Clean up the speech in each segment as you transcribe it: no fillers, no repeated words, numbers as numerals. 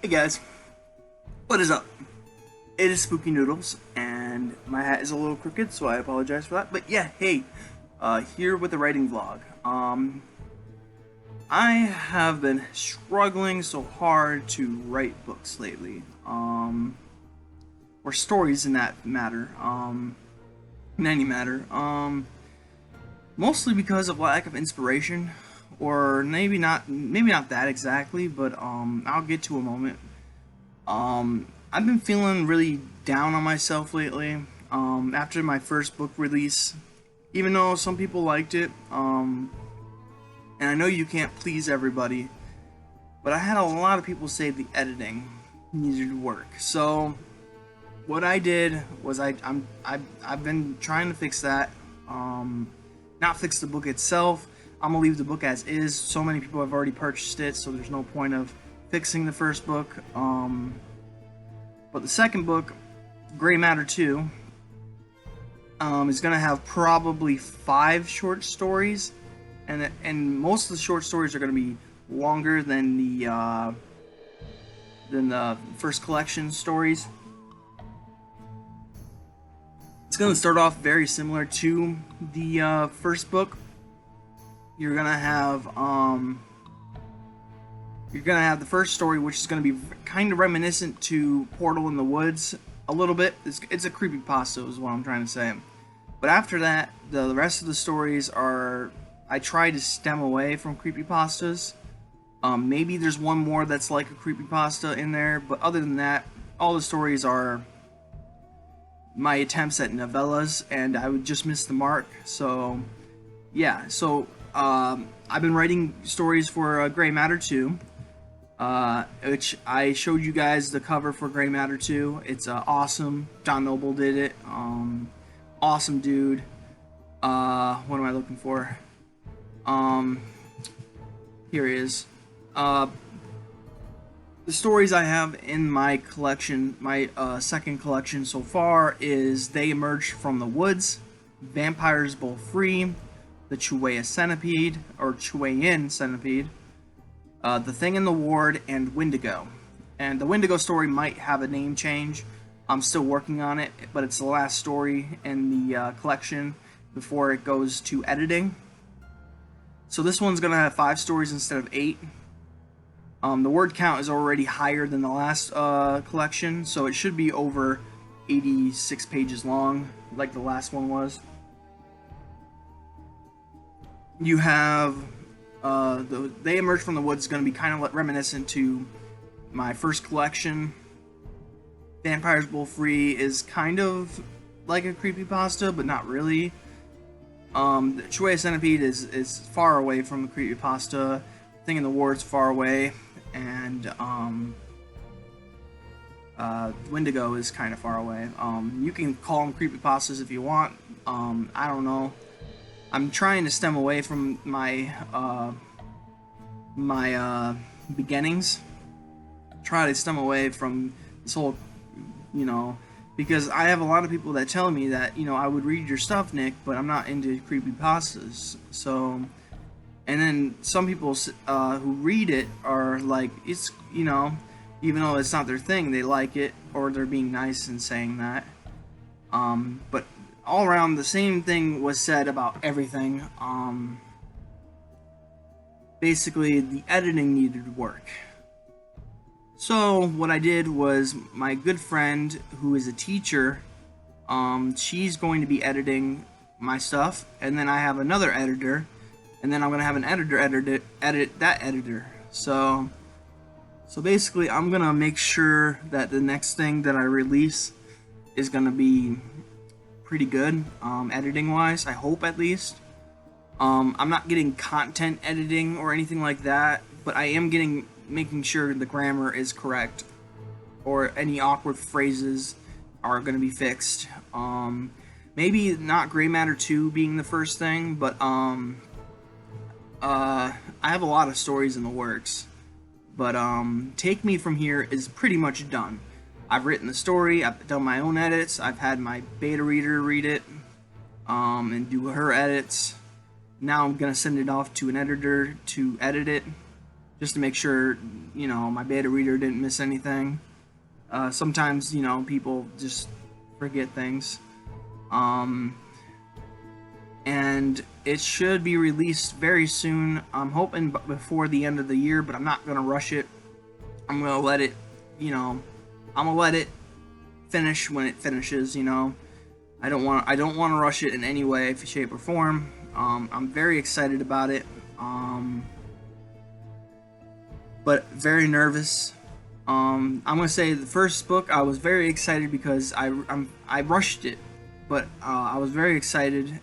Hey guys, what is up? It is Spooky Noodles, and my hat is a little crooked, so I apologize for that. But yeah, hey, here with the writing vlog. I have been struggling so hard to write books lately, or stories in that matter, in any matter, mostly because of lack of inspiration, or maybe not that exactly, but I'll get to a moment. I've been feeling really down on myself lately. After my first book release, even though some people liked it, and I know you can't please everybody, but I had a lot of people say the editing needed work. So what I did was I've been trying to fix that. Not fix the book itself. I'm gonna leave the book as is. So many people have already purchased it, so there's no point of fixing the first book. But the second book, Gray Matter 2, is gonna have probably 5 short stories, and most of the short stories are gonna be longer than the first collection stories. It's gonna start off very similar to the first book. You're gonna have the first story, which is gonna be kind of reminiscent to Portal in the Woods a little bit. It's a creepypasta, is what I'm trying to say. But after that, the rest of the stories are. I try to stem away from creepypastas. Maybe there's one more that's like a creepypasta in there, but other than that, all the stories are my attempts at novellas, and I would just miss the mark. So, yeah. So, I've been writing stories for Gray Matter 2, which I showed you guys the cover for Gray Matter 2. It's awesome. John Noble did it. Awesome dude. What am I looking for? Here he is. The stories I have in my collection, my second collection so far, is They Emerged from the Woods, Vampires Both Free, The Chilean Centipede, The Thing in the Ward, and Windigo. And the Windigo story might have a name change. I'm still working on it, but it's the last story in the collection before it goes to editing. So this one's going to have 5 stories instead of 8. The word count is already higher than the last collection, so it should be over 86 pages long, like the last one was. You have They Emerged from the Woods is going to be kind of reminiscent to my first collection. Vampires Both Free is kind of like a creepypasta, but not really. The Chilean Centipede is far away from the creepypasta. Thing in the Ward's far away, and Windigo is kind of far away. You can call them creepypastas if you want. I don't know. I'm trying to stem away from my beginnings. Try to stem away from this whole, because I have a lot of people that tell me that, I would read your stuff, Nick, but I'm not into creepypastas. So, and then some people who read it are like, it's, even though it's not their thing, they like it, or they're being nice and saying that. But all around, the same thing was said about everything. Basically, the editing needed work. So what I did was, my good friend who is a teacher, she's going to be editing my stuff, and then I have another editor, and then I'm gonna have an editor edit that editor. So basically, I'm gonna make sure that the next thing that I release is gonna be pretty good, editing wise. I hope, at least. I'm not getting content editing or anything like that, but I am making sure the grammar is correct, or any awkward phrases are going to be fixed. Maybe not Gray Matter 2 being the first thing, but I have a lot of stories in the works. But Take Me From Here is pretty much done. I've written the story, I've done my own edits, I've had my beta reader read it, and do her edits. Now I'm going to send it off to an editor to edit it. just to make sure, my beta reader didn't miss anything. Sometimes, people just forget things. And it should be released very soon. I'm hoping before the end of the year, but I'm not gonna rush it. I'm gonna let it, I'm gonna let it finish when it finishes. I don't want to rush it in any way, shape, or form. I'm very excited about it, but very nervous. I'm gonna say the first book I was very excited because I rushed it, but I was very excited,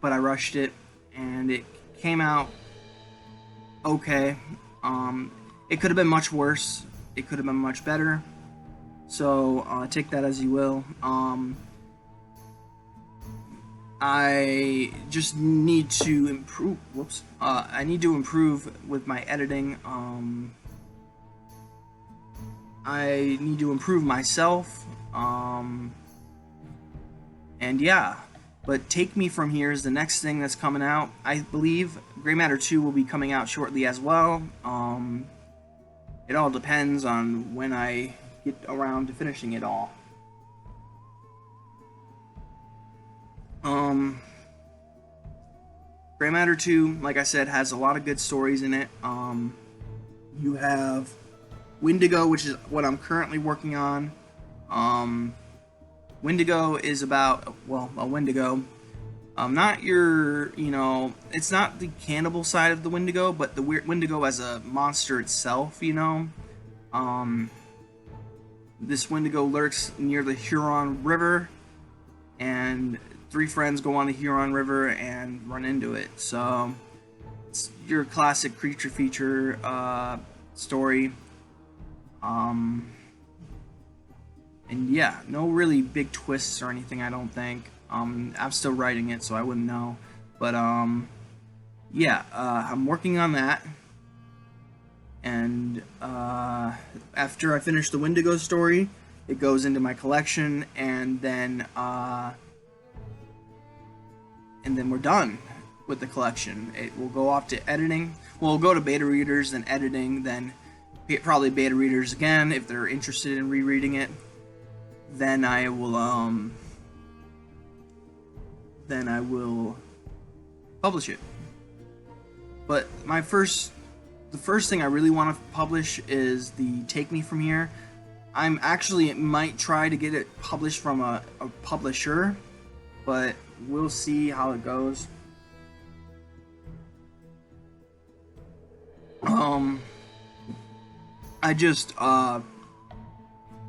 but I rushed it, and it came out okay. It could have been much worse. It could have been much better. So take that as you will. I just need to improve. I need to improve with my editing. I need to improve myself. And yeah. But Take Me From Here is the next thing that's coming out. I believe Gray Matter 2 will be coming out shortly as well. It all depends on when I get around to finishing it all. Gray Matter 2, like I said, has a lot of good stories in it. You have Windigo, which is what I'm currently working on. Windigo is about, a Windigo. Not your, it's not the cannibal side of the Windigo, but the Windigo as a monster itself, This Windigo lurks near the Huron River, and 3 friends go on the Huron River and run into it. So, it's your classic creature feature story. And yeah, no really big twists or anything, I don't think. I'm still writing it, so I wouldn't know. But, yeah, I'm working on that. And, after I finish the Windigo story, it goes into my collection, and then we're done with the collection. It will go off to editing. Well, it'll go to beta readers, then editing, then probably beta readers again if they're interested in rereading it. Then I will publish it. But the first thing I really want to publish is the Take Me From Here. I'm actually might try to get it published from a publisher, but we'll see how it goes.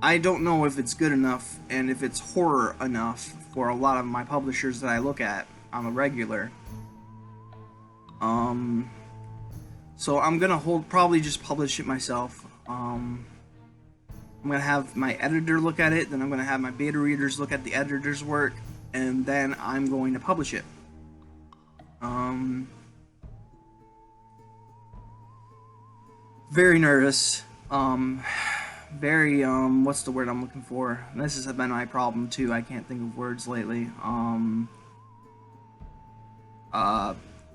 I don't know if it's good enough and if it's horror enough for a lot of my publishers that I look at on a regular. So I'm gonna probably just publish it myself. I'm gonna have my editor look at it, then I'm gonna have my beta readers look at the editor's work, and then I'm going to publish it. Very nervous. Very, what's the word I'm looking for? This has been my problem too. I can't think of words lately.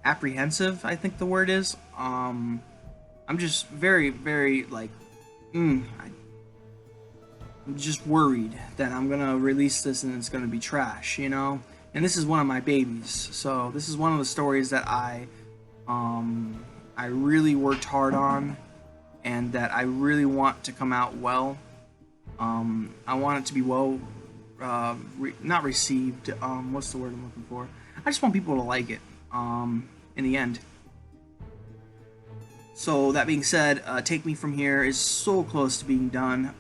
Apprehensive, I think the word is. I'm just very, very, I'm just worried that I'm gonna release this and it's gonna be trash, And this is one of my babies, so this is one of the stories that I really worked hard on, and that I really want to come out well. I want it to be well, not received. What's the word I'm looking for? I just want people to like it. In the end. So that being said, Take Me From Here is so close to being done.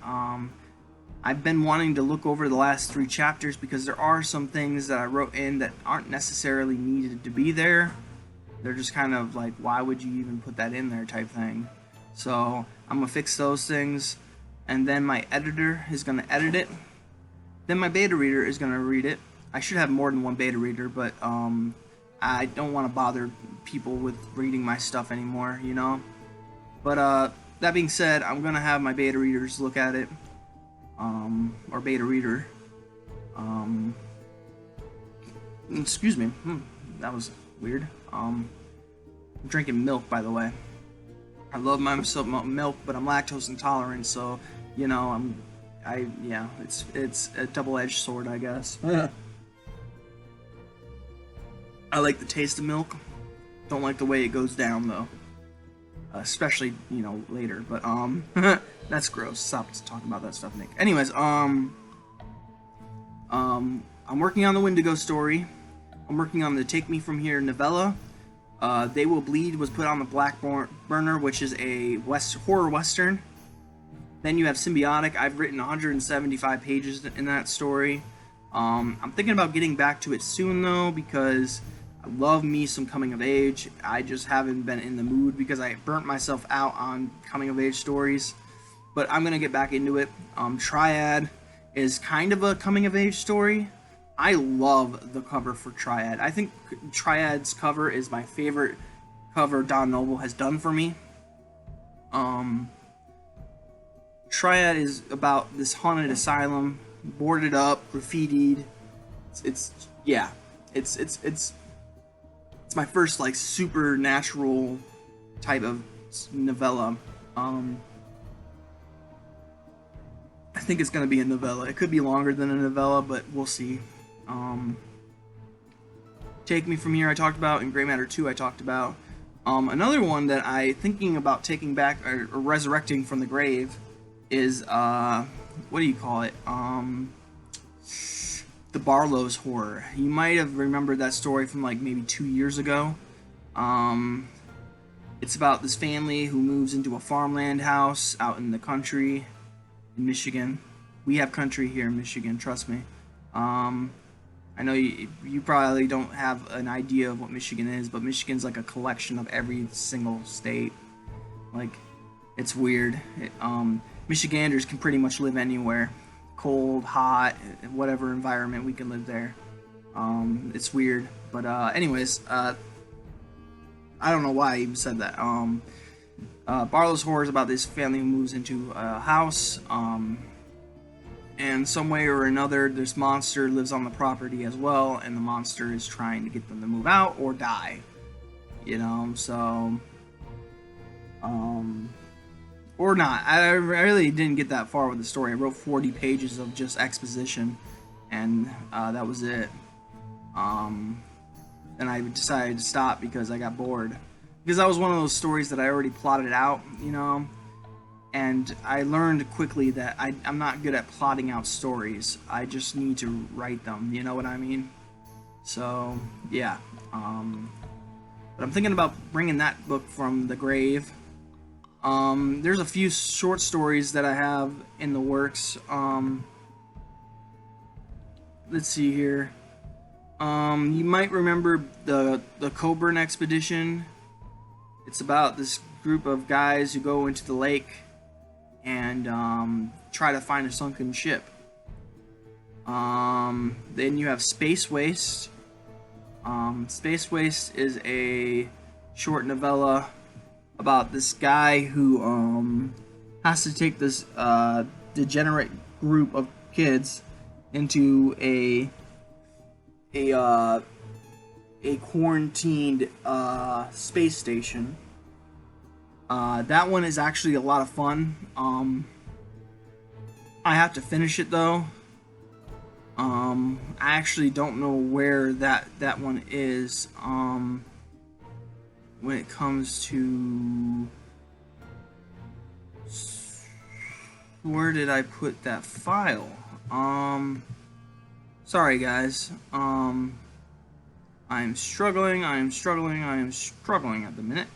I've been wanting to look over the last 3 chapters because there are some things that I wrote in that aren't necessarily needed to be there. They're just kind of like, why would you even put that in there type thing. So I'm going to fix those things, and then my editor is going to edit it. Then my beta reader is going to read it. I should have more than one beta reader, but I don't want to bother people with reading my stuff anymore, But that being said, I'm going to have my beta readers look at it. Or beta reader. Excuse me. That was weird. I'm drinking milk, by the way. I love myself milk, but I'm lactose intolerant, so you know yeah, it's a double-edged sword, I guess. I like the taste of milk. Don't like the way it goes down though, especially later. But that's gross. Stop talking about that stuff, Nick. Anyways, I'm working on the Windigo story. I'm working on the Take Me From Here novella. They Will Bleed was put on the Black Burner, which is a horror western. Then you have Symbiotic. I've written 175 pages in that story. I'm thinking about getting back to it soon though, because I love me some coming of age. I just haven't been in the mood because I burnt myself out on coming of age stories. But I'm gonna get back into it. Triad is kind of a coming of age story. I love the cover for Triad. I think Triad's cover is my favorite cover Don Noble has done for me. Triad is about this haunted asylum, boarded up, graffitied. It's my first like supernatural type of novella. I think it's gonna be a novella. It could be longer than a novella, but we'll see. Take Me From Here I talked about, and Grey Matter 2 I talked about. Another one that I thinking about taking back or resurrecting from the grave is what do you call it? The Barlows Horror. You might have remembered that story from like maybe 2 years ago. It's about this family who moves into a farmland house out in the country in Michigan. We have country here in Michigan, trust me. I know you probably don't have an idea of what Michigan is, but Michigan's like a collection of every single state. Like, it's weird. Michiganders can pretty much live anywhere. Cold, hot, whatever environment, we can live there. It's weird. But anyways, I don't know why I even said that. Barlows Horror is about this family who moves into a house. And some way or another, this monster lives on the property as well, and the monster is trying to get them to move out or die. So... or not. I really didn't get that far with the story. I wrote 40 pages of just exposition, and that was it. Then I decided to stop because I got bored. Because that was one of those stories that I already plotted out, and I learned quickly that I'm not good at plotting out stories. I just need to write them, you know what I mean? So, yeah. But I'm thinking about bringing that book from the grave. There's a few short stories that I have in the works. Let's see here. You might remember the Coburn expedition. It's about this group of guys who go into the lake and try to find a sunken ship. Then you have Space Waste. Space Waste is a short novella about this guy who has to take this degenerate group of kids into a quarantined space station. That one is actually a lot of fun. I have to finish it though. I actually don't know where that one is. When it comes to where did I put that file? Sorry guys. I'm struggling at the minute.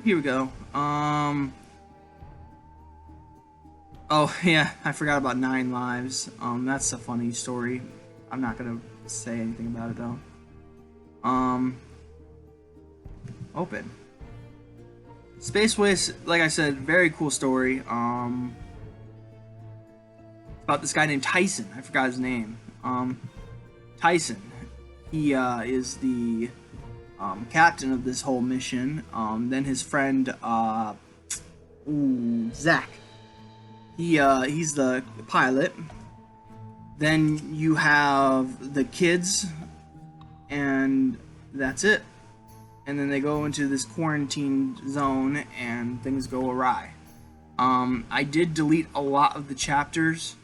Here we go. Oh yeah, I forgot about 9 Lives. That's a funny story. I'm not gonna say anything about it though. Open. Space Waste, like I said, very cool story. About this guy named Tyson. I forgot his name. Tyson. He is the captain of this whole mission. Then his friend Zach. He's the pilot. Then you have the kids and that's it. And then they go into this quarantine zone, and things go awry. I did delete a lot of the chapters.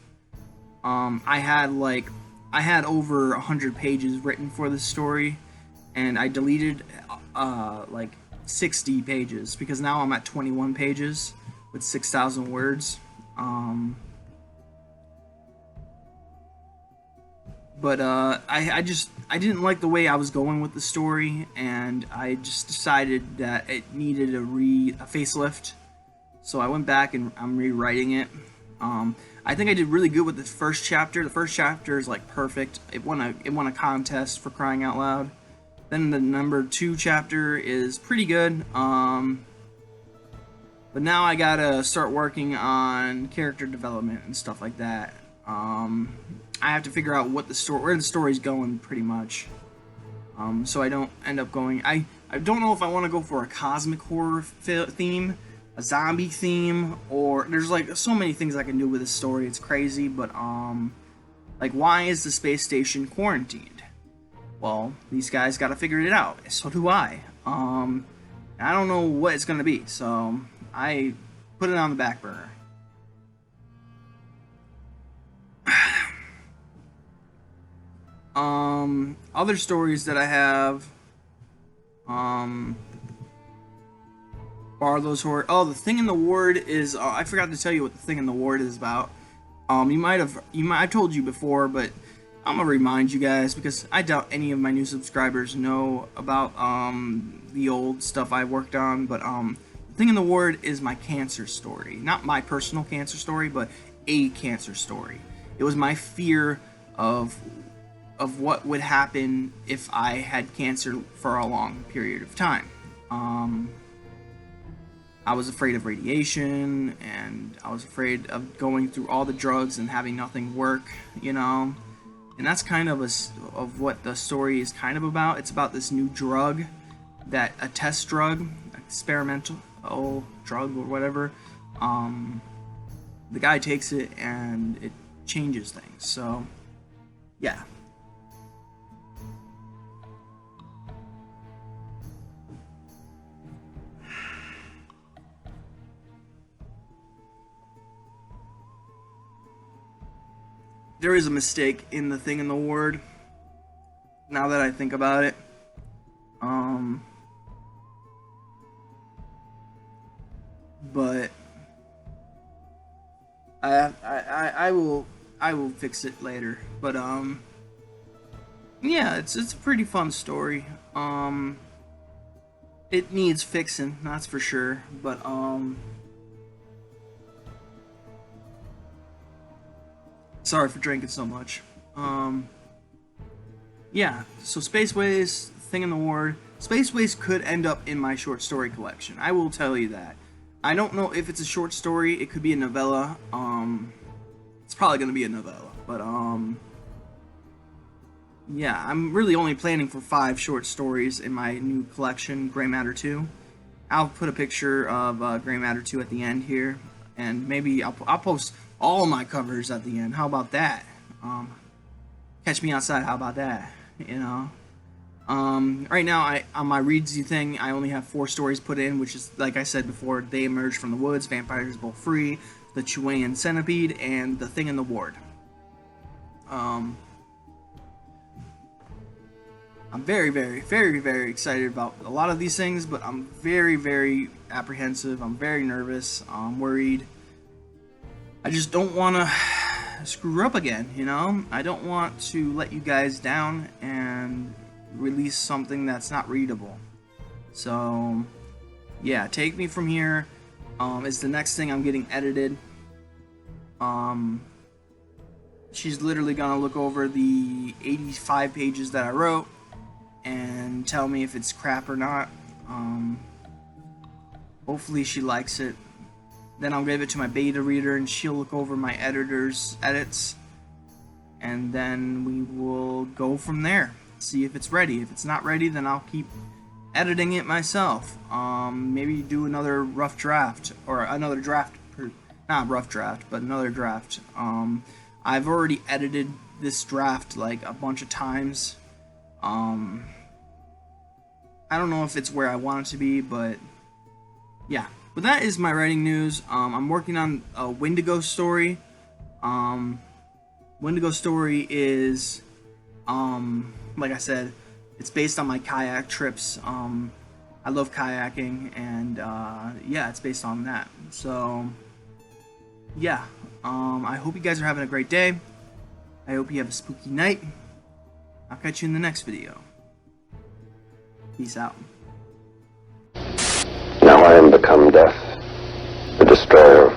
I had over 100 pages written for this story, and I deleted like 60 pages because now I'm at 21 pages with 6,000 words. But I didn't like the way I was going with the story, and I just decided that it needed a facelift. So I went back and I'm rewriting it. I think I did really good with the first chapter. The first chapter is like perfect. It won a contest, for crying out loud. Then the number 2 chapter is pretty good. But now I gotta start working on character development and stuff like that. I have to figure out where the story's going, pretty much. So I don't end up going. I don't know if I want to go for a cosmic horror theme, a zombie theme, or there's like so many things I can do with this story. It's crazy, but like, why is the space station quarantined? Well, these guys got to figure it out. So do I. I don't know what it's gonna be, so I put it on the back burner. Other stories that I have, Barlows Horror. Oh, the Thing in the Ward is, I forgot to tell you what the Thing in the Ward is about. I've told you before, but I'm gonna remind you guys because I doubt any of my new subscribers know about, the old stuff I worked on, but, the Thing in the Ward is my cancer story. Not my personal cancer story, but a cancer story. It was my fear of what would happen if I had cancer for a long period of time. I was afraid of radiation, and I was afraid of going through all the drugs and having nothing work, and that's kind of of what the story is kind of about. It's about this new drug, a test drug, experimental drug or whatever. The guy takes it and it changes things. So, yeah. There is a mistake in the Thing in the Ward, now that I think about it. But I will fix it later. But yeah, it's a pretty fun story. It needs fixing, that's for sure. But sorry for drinking so much. Yeah, so Spaceways, Thing in the Ward. Spaceways could end up in my short story collection. I will tell you that. I don't know if it's a short story. It could be a novella. It's probably going to be a novella. But, yeah, I'm really only planning for 5 short stories in my new collection, Gray Matter 2. I'll put a picture of Gray Matter 2 at the end here. And maybe I'll post all my covers at the end. How about that? Catch me outside. How about that? Right now, on my Reads You thing, I only have 4 stories put in, which is, like I said before, They Emerge from the Woods, Vampires Both Free, The Chilean Centipede, and The Thing in the Ward. I'm very, very, very, very excited about a lot of these things, but I'm very, very apprehensive. I'm very nervous. I'm worried. I just don't want to screw up again, I don't want to let you guys down and release something that's not readable. So, yeah, Take Me From Here is the next thing I'm getting edited. She's literally gonna look over the 85 pages that I wrote and tell me if it's crap or not. Hopefully she likes it. Then I'll give it to my beta reader and she'll look over my editor's edits. And then we will go from there. See if it's ready. If it's not ready, then I'll keep editing it myself. Maybe do another rough draft. Or another draft. Not rough draft, but another draft. I've already edited this draft like a bunch of times. I don't know if it's where I want it to be, but yeah. But that is my writing news. I'm working on a Windigo story. Windigo story is, like I said, it's based on my kayak trips. I love kayaking, and yeah, it's based on that. So yeah, I hope you guys are having a great day. I hope you have a spooky night. I'll catch you in the next video. Peace out. Now I am become death, the destroyer